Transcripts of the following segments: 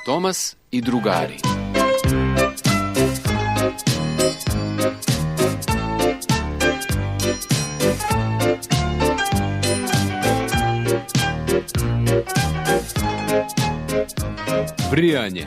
Tomas i drugari. Brijanje.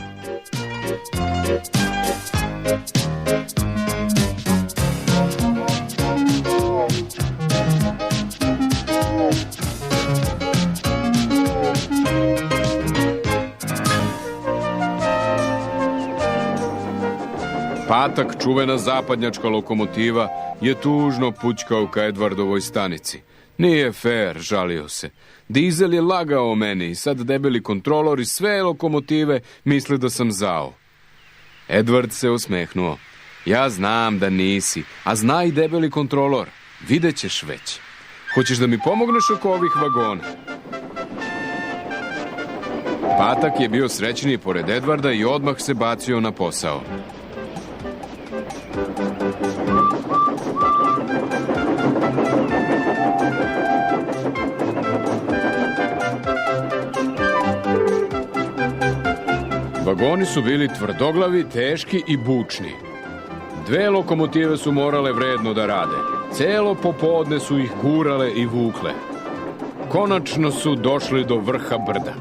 Patak, čuvena zapadnjačka lokomotiva, je tužno pućkao ka Edvardovoj stanici. Nije fair, žalio se. Dizel je lagao meni i sad debeli kontrolor i sve lokomotive misle da sam zao. Edvard se osmehnuo. Ja znam da nisi, a zna i debeli kontrolor. Vidjet ćeš već. Hoćeš da mi pomogneš oko ovih vagona? Patak je bio srećniji pored Edvarda i odmah se bacio na posao. Vagoni su bili tvrdoglavi, teški i bučni. 2 lokomotive su morale vredno da rade. Celo popodne su ih gurale i vukle. Konačno su došli do vrha brda.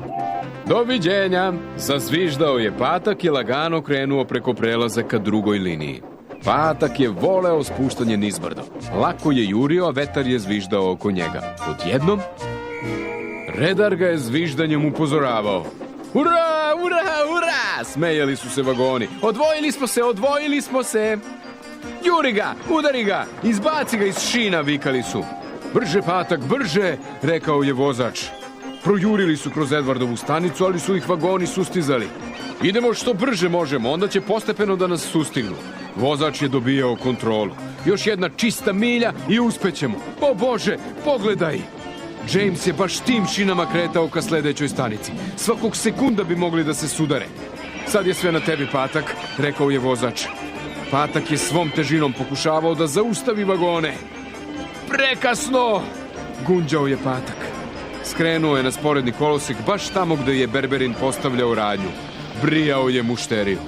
Doviđenja! Zazviždao je Patak i lagano krenuo preko prelaza ka drugoj liniji. Patak je voleo spuštanje nizbrdo. Lako je jurio, a vetar je zviždao oko njega. Odjednom, redar ga je zviždanjem upozoravao. Ura, ura, ura! Smejali su se vagoni. Odvojili smo se! Juri ga, udari ga, izbaci ga iz šina, vikali su. Brže, Patak, brže, rekao je vozač. Projurili su kroz Edvardovu stanicu, ali su ih vagoni sustizali. Idemo što brže možemo, onda će postepeno da nas sustignu. Vozač je dobijao kontrolu. Još jedna čista milja i uspećemo. O Bože, pogledaj! James je baš tim šinama kretao ka sledećoj stanici. Svakog sekunda bi mogli da se sudare. Sad je sve na tebi, Patak, rekao je vozač. Patak je svom težinom pokušavao da zaustavi vagone. Prekasno! Gunđao je Patak. Skrenuo je na sporedni kolosek baš tamo gde je Berberin postavljao radnju. Brijao je mušteriju.